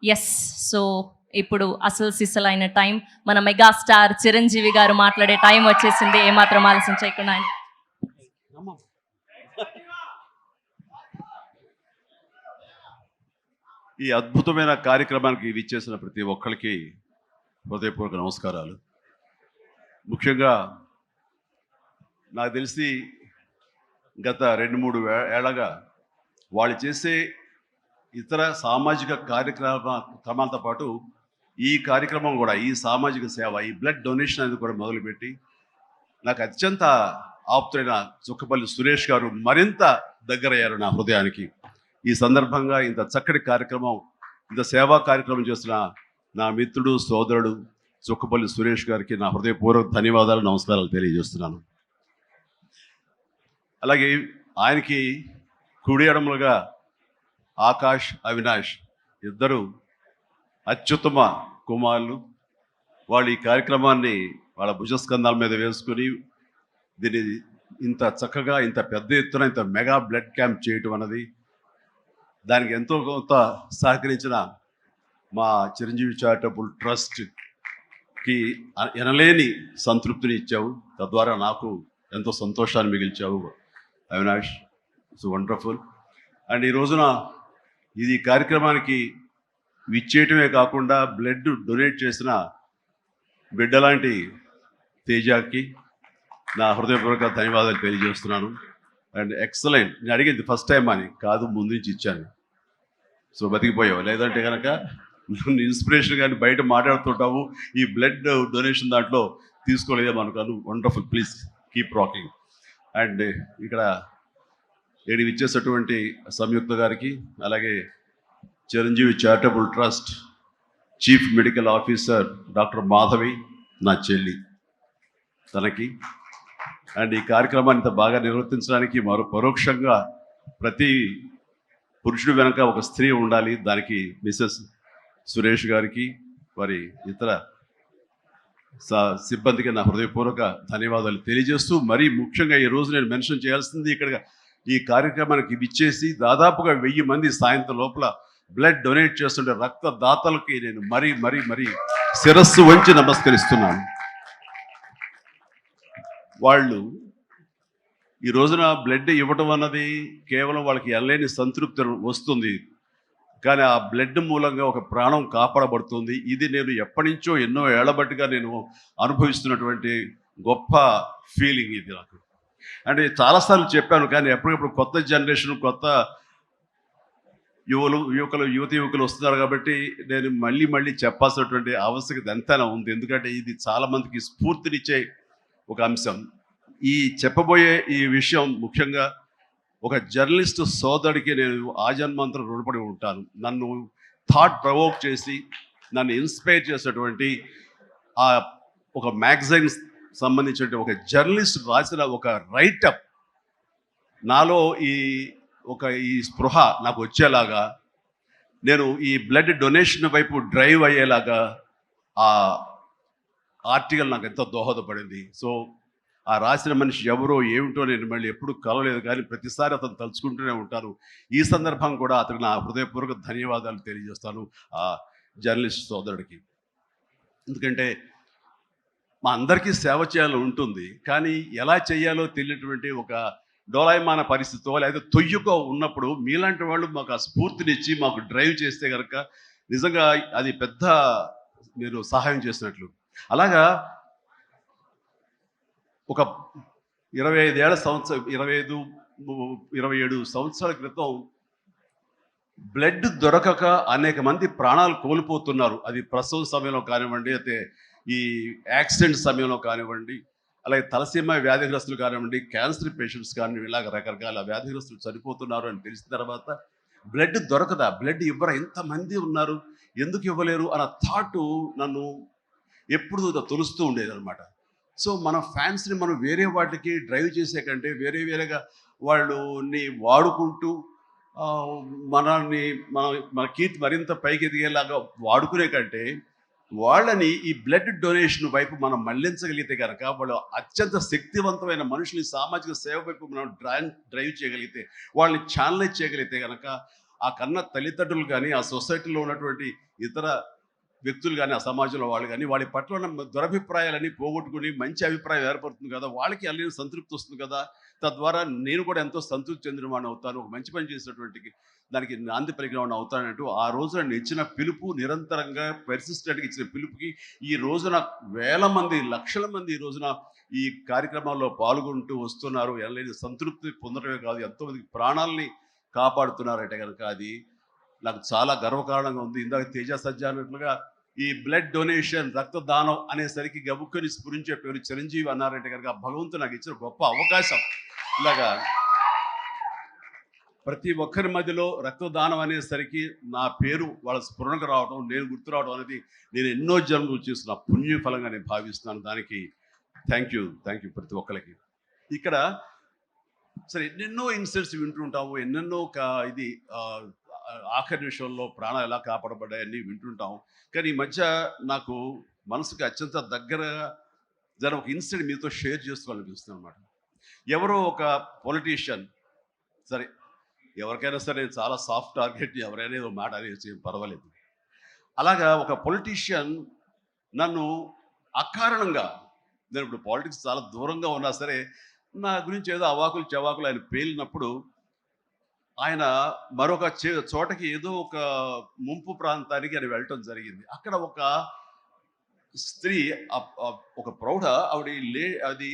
Yes. So ఇప్పుడు అసలు సిసలైన టైం, మన మెగాస్టార్ చిరంజీవి గారు మాట్లాడే టైం వచ్చేసింది. ఏమాత్రం ఆలస్యం చేయకుండా ఆయన. ఈ అద్భుతమైన కార్యక్రమానికి విచ్చేసిన ప్రతి ఒక్కరికి హృదయపూర్వక నమస్కారాలు. ముఖ్యంగా నాకు తెలిసి గత 2-3 ఏళ్ళగా వాళ్ళు చేసే ఇతర సామాజిక కార్యక్రమాలతో పాటు ఈ కార్యక్రమం కూడా, ఈ సామాజిక సేవ, ఈ బ్లడ్ డొనేషన్ అనేది కూడా మొదలుపెట్టి నాకు అత్యంత ఆప్తులైన చుక్కపల్లి సురేష్ గారు మరింత దగ్గరయ్యారు నా హృదయానికి. ఈ సందర్భంగా ఇంత చక్కటి కార్యక్రమం, ఇంత సేవా కార్యక్రమం చేస్తున్న నా మిత్రుడు, సోదరుడు చుక్కపల్లి సురేష్ గారికి నా హృదయపూర్వక ధన్యవాదాలు, నమస్కారాలు తెలియజేస్తున్నాను. అలాగే ఆయనకి కుడి ఎడమలుగా ఆకాష్, అవినాష్ ఇద్దరు అత్యుత్తమ కుమారులు. వాళ్ళు ఈ కార్యక్రమాన్ని వాళ్ళ భుజస్కంధాల మీద వేసుకుని దీన్ని ఇంత చక్కగా, ఇంత పెద్ద ఎత్తున, ఇంత మెగా బ్లడ్ క్యాంప్ చేయటం అన్నది, దానికి ఎంతో కొంత సహకరించిన మా చిరంజీవి చారిటబుల్ ట్రస్ట్కి ఎనలేని సంతృప్తిని ఇచ్చావు. తద్వారా నాకు ఎంతో సంతోషాన్ని మిగిల్చావు అవినాష్. It's wonderful. అండ్ ఈ రోజున ఇది కార్యక్రమానికి విచ్చేయటమే కాకుండా బ్లడ్ డొనేట్ చేసిన బిడ్డలాంటి తేజాకి నా హృదయపూర్వక ధన్యవాదాలు తెలియజేస్తున్నాను. And excellent. నేను అడిగింది ఫస్ట్ టైం అని కాదు, ముందు నుంచి ఇచ్చాను. సో బతికిపోయావు. లేదంటే కనుక ఇన్స్పిరేషన్ కానీ బయట మాట్లాడుతుంటావు, ఈ బ్లడ్ డొనేషన్ దాంట్లో తీసుకోలేదేమో అనుకోను. Wonderful. Please keep rocking. And ఇక్కడ ఏడు ఇచ్చేసినటువంటి సంయుక్త గారికి, అలాగే Chiranjeevi charitable trust chief medical officer doctor Madhavi, నా చెల్లి, తనకి, అండ్ ఈ కార్యక్రమాన్ని ఇంత బాగా నిర్వర్తించడానికి మరో పరోక్షంగా ప్రతి పురుషుడు వెనక ఒక స్త్రీ ఉండాలి, దానికి మిసెస్ సురేష్ గారికి, వారి ఇతర సిబ్బందికి నా హృదయపూర్వక ధన్యవాదాలు తెలియజేస్తూ, మరీ ముఖ్యంగా ఈ రోజు నేను మెన్షన్ చేయాల్సింది, ఇక్కడ ఈ కార్యక్రమానికి విచ్చేసి దాదాపుగా 1000 మంది సాయంత్రం లోపల బ్లడ్ డొనేట్ చేస్తుంటే రక్తదాతలకి నేను మరీ మరీ మరీ శిరస్సు వంచి నమస్కరిస్తున్నాను. వాళ్ళు ఈ రోజున బ్లడ్ ఇవ్వటం అన్నది కేవలం వాళ్ళకి ఎనలేని సంతృప్తి వస్తుంది, కానీ ఆ బ్లడ్ మూలంగా ఒక ప్రాణం కాపాడబడుతుంది. ఇది నేను ఎప్పటి నుంచో ఎన్నో ఏళ్లబట్టిగా నేను అనుభవిస్తున్నటువంటి గొప్ప ఫీలింగ్ ఇది నాకు. అంటే చాలాసార్లు చెప్పాను, కానీ ఎప్పటికప్పుడు కొత్త జనరేషన్, కొత్త యువకులు వస్తున్నారు కాబట్టి నేను మళ్ళీ చెప్పాల్సినటువంటి ఆవశ్యకత ఎంతైనా ఉంది. ఎందుకంటే ఇది చాలా మందికి స్ఫూర్తినిచ్చే ఒక అంశం. ఈ చెప్పబోయే ఈ విషయం ముఖ్యంగా ఒక జర్నలిస్టు సోదరుడికి నేను ఆజన్మాంతరం రుణపడి ఉంటాను. నన్ను థాట్ ప్రవోక్ చేసి నన్ను ఇన్స్పైర్ చేసినటువంటి ఆ ఒక మ్యాగజైన్ సంబంధించిన ఒక జర్నలిస్ట్ రాసిన ఒక రైటప్ నాలో ఈ స్పృహ నాకు వచ్చేలాగా, నేను ఈ బ్లడ్ డొనేషన్ వైపు డ్రైవ్ అయ్యేలాగా ఆ ఆర్టికల్ నాకు ఎంతో దోహదపడింది. సో ఆ రాసిన మనిషి ఎవరో ఏమిటో నేను మళ్ళీ ఎప్పుడు కలవలేదు, కానీ ప్రతిసారి అతను తలుచుకుంటూనే ఉంటాను. ఈ సందర్భం కూడా అతనికి నా హృదయపూర్వక ధన్యవాదాలు తెలియజేస్తాను ఆ జర్నలిస్ట్ సోదరుడికి. ఎందుకంటే మా అందరికీ సేవ చేయాలని ఉంటుంది, కానీ ఎలా చేయాలో తెలియనటువంటి ఒక డోలాయమాన పరిస్థితితో లేదా తొయ్యుకో ఉన్నప్పుడు మీలాంటి వాళ్ళు మాకు ఆ స్ఫూర్తినిచ్చి మాకు డ్రైవ్ చేస్తే కనుక నిజంగా అది పెద్ద మీరు సహాయం చేసినట్లు. అలాగా ఒక 27 సంవత్సరాల క్రితం బ్లడ్ దొరకక అనేక మంది ప్రాణాలు కోల్పోతున్నారు. అది ప్రసవం సమయంలో కానివ్వండి, అయితే ఈ యాక్సిడెంట్ సమయంలో కానివ్వండి, అలాగే తలసీమ వ్యాధిగ్రస్తులు కానివ్వండి, క్యాన్సర్ పేషెంట్స్ కానివ్వండి, ఇలాగ రకరకాల వ్యాధిగ్రస్తులు చనిపోతున్నారు అని తెలిసిన తర్వాత బ్లడ్ దొరకదా, బ్లడ్ ఇవ్వరా, ఎంతమంది ఉన్నారు, ఎందుకు ఇవ్వలేరు అన్న థాటు నన్ను ఎప్పుడు తొలుస్తూ ఉండేది అనమాట. సో మన ఫ్యాన్స్ని మనం వేరే వాటికి డ్రైవ్ చేసే కంటే వేరేగా వాళ్ళని వాడుకుంటూ మన కీర్తి మరింత పైకి ఎదిగేలాగా వాడుకునే కంటే వాళ్ళని ఈ బ్లడ్ డొనేషన్ వైపు మనం మళ్లించగలిగితే కనుక, వాళ్ళు అత్యంత శక్తివంతమైన మనుషుల్ని సామాజిక సేవ వైపు మనం డ్రైవ్ చేయగలిగితే, వాళ్ళని ఛానలైజ్ చేయగలిగితే కనుక ఆ కన్న తల్లిదండ్రులు కానీ, ఆ సొసైటీలో ఉన్నటువంటి ఇతర వ్యక్తులు కానీ, ఆ సమాజంలో వాళ్ళు కానీ, వాళ్ళ పట్ల ఉన్న దురభిప్రాయాలన్నీ పోగొట్టుకుని మంచి అభిప్రాయం ఏర్పడుతుంది కదా, వాళ్ళకి అల్లిన సంతృప్తి వస్తుంది కదా, తద్వారా నేను కూడా ఎంతో సంతృప్తి చెందిన వాడిని అవుతాను, ఒక మంచి పని చేసినటువంటి దానికి నాంది పలికిన వాడిని అవుతానంటూ ఆ రోజు నన్ను ఇచ్చిన పిలుపు, నిరంతరంగా పెర్సిస్టెంట్గా ఇచ్చిన పిలుపుకి ఈ రోజున వేల మంది, లక్షల మంది ఈ రోజున ఈ కార్యక్రమాల్లో పాల్గొంటూ వస్తున్నారు. ఎనలేని సంతృప్తి పొందడమే కాదు, ఎంతోమంది ప్రాణాలని కాపాడుతున్నారంటే కనుక అది నాకు చాలా గర్వకారణంగా ఉంది. ఇందాక తేజ సజ్జ అన్నట్లుగా ఈ బ్లడ్ డొనేషన్, రక్తదానం అనేసరికి గబుక్కని స్ఫురించే పేరు చిరంజీవి అన్నారంటే కనుక భగవంతుడు నాకు ఇచ్చిన గొప్ప అవకాశం. ఇలాగా ప్రతి ఒక్కరి మధ్యలో రక్తదానం అనేసరికి నా పేరు వాళ్ళ స్ఫురణకు రావడం, నేను గుర్తు రావడం అనేది నేను ఎన్నో జన్మలు చేస్తున్న పుణ్య ఫలంగా నేను భావిస్తున్నాను. దానికి థ్యాంక్ యూ ప్రతి ఒక్కరికి. ఇక్కడ సరే ఎన్నెన్నో ఇన్సిడెంట్స్ వింటుంటాము, ఎన్నెన్నో ఇది ఆఖరి నిమిషంలో ప్రాణాలు ఎలా కాపాడబడ్డాయని వింటుంటాం. కానీ ఈ మధ్య నాకు మనసుకి అత్యంత దగ్గరగా ఒక ఇన్సిడెంట్ మీతో షేర్ చేసుకోవాలనిపిస్తుంది అనమాట. ఎవరో ఒక పొలిటీషియన్, సరే ఎవరికైనా సరే చాలా సాఫ్ట్ టార్గెట్, ఎవరైనా ఏదో మాట అనేసి పర్వాలేదు. అలాగా ఒక పొలిటీషియన్ నన్ను అకారణంగా, నేను ఇప్పుడు పాలిటిక్స్ చాలా దూరంగా ఉన్నా సరే నా గురించి ఏదో అవాకులు చవాకులు ఆయన పేలినప్పుడు ఆయన మరొక చోటకి ఏదో ఒక ముంపు ప్రాంతానికి ఆయన వెళ్ళటం జరిగింది. అక్కడ ఒక స్త్రీ, ఒక ప్రౌఢ ఆవిడ అది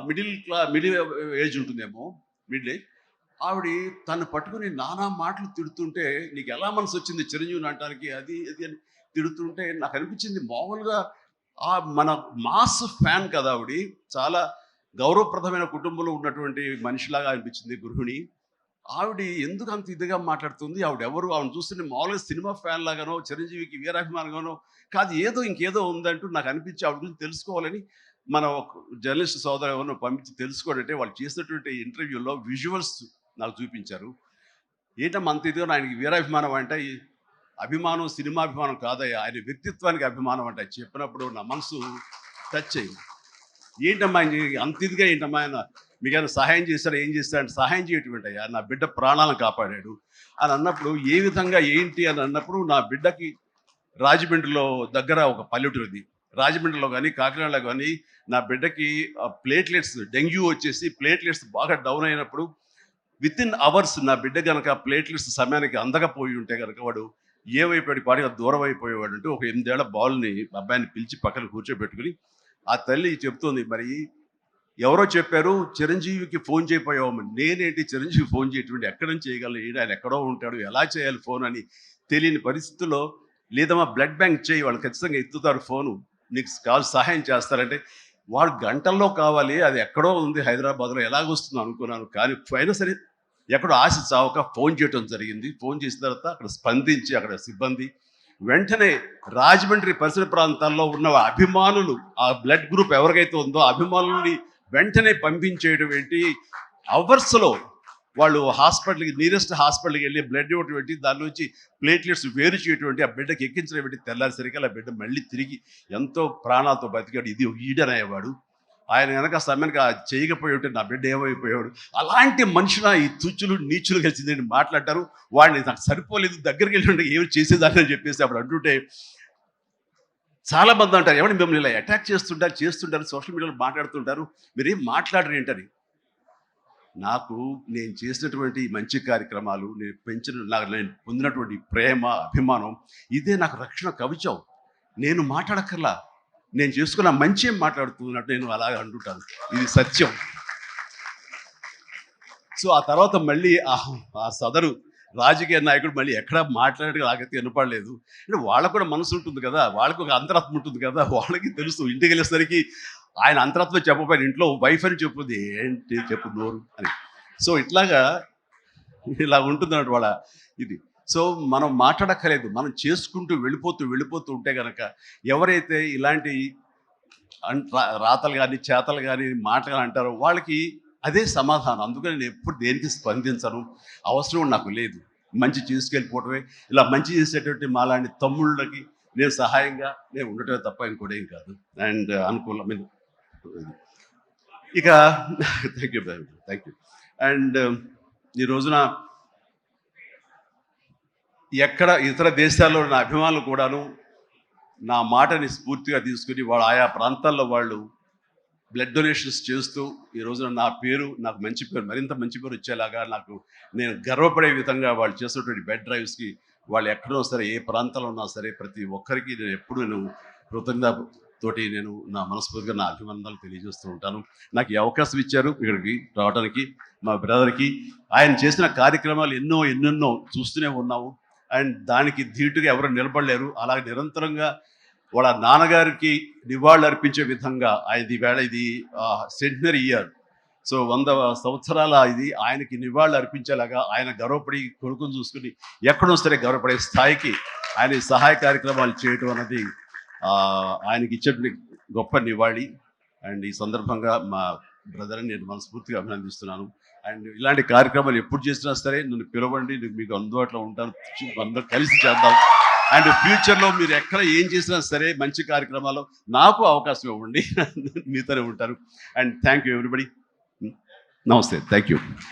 మిడిల్ ఏజ్ ఉంటుందేమో, మిడిల్ ఏజ్ ఆవిడ తను పట్టుకుని నానా మాటలు తిడుతుంటే, నీకు ఎలా మనసు వచ్చింది చిరంజీవిని అంటానికి, అది అది అని తిడుతుంటే నాకు అనిపించింది మామూలుగా మన మాస్ ఫ్యాన్ కదా ఆవిడ, చాలా గౌరవప్రదమైన కుటుంబంలో ఉన్నటువంటి మనిషిలాగా అనిపించింది, గృహిణి. ఆవిడ ఎందుకు అంత ఇదిగా మాట్లాడుతుంది, ఆవిడెవరు, ఆవిడ చూస్తుంటే మామూలుగా సినిమా ఫ్యాన్ లాగానో చిరంజీవికి వీరాభిమానంగానో కాదు, ఏదో ఇంకేదో ఉందంటూ నాకు అనిపించి ఆవిడ గురించి తెలుసుకోవాలని మన జర్నలిస్ట్ సోదరు ఎవరినో పంపించి తెలుసుకోవాలంటే వాళ్ళు చేసినటువంటి ఇంటర్వ్యూలో విజువల్స్ నాకు చూపించారు. ఏంటమ్మా అంత ఇదిగా, ఆయనకి వీరాభిమానం అంటే అభిమానం సినిమా అభిమానం కాదయ్యా, ఆయన వ్యక్తిత్వానికి అభిమానం అంటే చెప్పినప్పుడు నా మనసు టచ్ అయింది. ఏంటమ్మా అంత ఇదిగా, ఏంటమ్మా ఆయన మీకు ఆయన సహాయం చేశారు, ఏం చేస్తారంటే సహాయం చేయటం అయ్యా, నా బిడ్డ ప్రాణాలను కాపాడాడు అని అన్నప్పుడు, ఏ విధంగా ఏంటి అని అన్నప్పుడు, నా బిడ్డకి రాజమండ్రిలో దగ్గర ఒక పల్లెటూరుది, రాజమండ్రిలో కానీ కాకినాడలో కానీ నా బిడ్డకి ప్లేట్లెట్స్, డెంగ్యూ వచ్చేసి ప్లేట్లెట్స్ బాగా డౌన్ అయినప్పుడు వితిన్ అవర్స్ నా బిడ్డ కనుక ప్లేట్లెట్స్ సమయానికి అందకపోయి ఉంటే కనుక వాడు ఏమైపోయాడు, పాడిగా దూరం అయిపోయేవాడు. అంటే ఒక 8 ఏళ్ల బాల్ని అబ్బాయిని పిలిచి పక్కన కూర్చోబెట్టుకుని ఆ తల్లి చెప్తోంది, మరి ఎవరో చెప్పారు చిరంజీవికి ఫోన్ చేయపోయావమ్మని. నేనేంటి చిరంజీవి ఫోన్ చేయటువంటి, ఎక్కడి నుంచి చేయగలను, ఆయన ఎక్కడో ఉంటాడు, ఎలా చేయాలి ఫోన్ అని తెలియని పరిస్థితుల్లో, లేదమ్మా బ్లడ్ బ్యాంక్ చేయి, వాళ్ళు ఖచ్చితంగా ఎత్తుతారు ఫోను, నీకు కావాలి సహాయం చేస్తారంటే, వాడు గంటల్లో కావాలి, అది ఎక్కడో ఉంది హైదరాబాద్లో, ఎలాగొస్తుందో అనుకున్నాను. కానీ అయినా సరే ఎక్కడో ఆశ చావక ఫోన్ చేయడం జరిగింది. ఫోన్ చేసిన తర్వాత అక్కడ స్పందించి అక్కడ సిబ్బంది వెంటనే రాజమండ్రి పరిసర ప్రాంతాల్లో ఉన్న అభిమానులు, ఆ బ్లడ్ గ్రూప్ ఎవరికైతే ఉందో అభిమానుల్ని వెంటనే పంపించేయడం ఏంటి, అవర్స్లో వాళ్ళు హాస్పిటల్కి, నియరెస్ట్ హాస్పిటల్కి వెళ్ళి బ్లడ్ ఇవ్వటం ఏంటి, దాని నుంచి ప్లేట్లెట్స్ వేరు చేయటువంటి, ఆ బిడ్డకి ఎక్కించడం ఏంటి, తెల్లారిసరికి ఆ బిడ్డ మళ్ళీ తిరిగి ఎంతో ప్రాణాలతో బతికాడు. ఇది ఈడనయ్యేవాడు. ఆయన కనుక సమయానికి చేయకపోయి ఉంటే నా బిడ్డ ఏమైపోయాడు. అలాంటి మనుషుల ఈ తుచ్చులు నీచులు కలిసి మాట్లాడతారు. వాడిని నాకు సరిపోలేదు, దగ్గరికి వెళ్ళి ఉంటే ఏమి చేసేదాన్ని అని చెప్పేసి అప్పుడు అంటుంటే చాలా మంది అంటారు, ఎవరిని మిమ్మల్ని ఇలా అటాక్ చేస్తుంటారు సోషల్ మీడియాలో మాట్లాడుతుంటారు, మీరేం మాట్లాడరు ఏంటని. నాకు నేను చేసినటువంటి మంచి కార్యక్రమాలు, నేను పొందినటువంటి ప్రేమ, అభిమానం, ఇదే నాకు రక్షణ కవచం. నేను మాట్లాడక్కర్లా, నేను చేసుకున్న మంచి ఏం మాట్లాడుతున్నట్టు నేను అలాగ అంటుంటాను, ఇది సత్యం. సో ఆ తర్వాత మళ్ళీ ఆ సదరు రాజకీయ నాయకుడు మళ్ళీ ఎక్కడా మాట్లాడేది నాకైతే వినపడలేదు. అంటే వాళ్ళకు కూడా మనసు ఉంటుంది కదా, వాళ్ళకు ఒక అంతరాత్మ ఉంటుంది కదా, వాళ్ళకి తెలుసు. ఇంటికి వెళ్ళేసరికి ఆయన అంతరాత్మ చెప్పపోయిన ఇంట్లో వైఫ్ అని చెప్పుద్ది, ఏంటి చెప్పు నోరు అని. సో ఇలా ఉంటుంది అన్నట్టు వాళ్ళ ఇది. సో మనం మాట్లాడక్కర్లేదు, మనం చేసుకుంటూ వెళ్ళిపోతూ ఉంటే కనుక ఎవరైతే ఇలాంటి రాతలు కానీ చేతలు కానీ మాటలు అంటారో వాళ్ళకి అదే సమాధానం. అందుకని నేను ఎప్పుడు దేనికి స్పందించను, అవసరం నాకు లేదు. మంచి చేసుకెళ్ళిపోవటమే, ఇలా మంచి చేసేటువంటి మాలాంటి తమ్ముళ్ళకి నేను సహాయంగా నేను ఉండటమే తప్ప ఇంకోటి ఏం కాదు. అండ్ అనుకూలమైన ఇక థ్యాంక్ యూ. అండ్ ఈ రోజున ఎక్కడ ఇతర దేశాల్లో ఉన్న అభిమానులు కూడాను నా మాటని స్ఫూర్తిగా తీసుకుని వాళ్ళు ఆయా ప్రాంతాల్లో వాళ్ళు బ్లడ్ డొనేషన్స్ చేస్తూ ఈ రోజున నా పేరు, నాకు మంచి పేరు, మరింత మంచి పేరు వచ్చేలాగా నాకు నేను గర్వపడే విధంగా వాళ్ళు చేసినటువంటి బెడ్ డ్రైవ్స్కి వాళ్ళు ఎక్కడో సరే ఏ ప్రాంతంలో ఉన్నా సరే ప్రతి ఒక్కరికి నేను ఎప్పుడు కృతజ్ఞతతోటి నేను నా మనస్ఫూర్తిగా నా అభినందనలు తెలియజేస్తూ ఉంటాను. నాకు ఈ అవకాశం ఇచ్చారు ఇక్కడికి రావడానికి మా బ్రదర్కి. ఆయన చేసిన కార్యక్రమాలు ఎన్నెన్నో చూస్తూనే ఉన్నాము. అండ్ దానికి ధీటుగా ఎవరు నిలబడలేరు. అలాగే నిరంతరంగా వాళ్ళ నాన్నగారికి నివాళులు అర్పించే విధంగా ఆయనది వేళ ఇది సెంటనరీ ఇయర్. సో 100 సంవత్సరాల ఇది ఆయనకి నివాళులు అర్పించేలాగా ఆయన గర్వపడి కొడుకుని చూసుకుని ఎక్కడో సరే గర్వపడే స్థాయికి ఆయన సహాయ కార్యక్రమాలు చేయటం అన్నది ఆయనకి ఇచ్చే గొప్ప నివాళి. అండ్ ఈ సందర్భంగా మా బ్రదర్ని నేను మనస్ఫూర్తిగా అభినందిస్తున్నాను. అండ్ ఇలాంటి కార్యక్రమాలు ఎప్పుడు చేసినా సరే నన్ను పిలవండి, నేను మీకు అందుబాటులో ఉంటాను, అందరూ కలిసి చేద్దాం. అండ్ ఫ్యూచర్లో మీరు ఎక్కడ ఏం చేసినా సరే మంచి కార్యక్రమాలు నాకు అవకాశం ఇవ్వండి, మీతోనే ఉంటారు. And thank you everybody. నమస్తే, థ్యాంక్ యూ.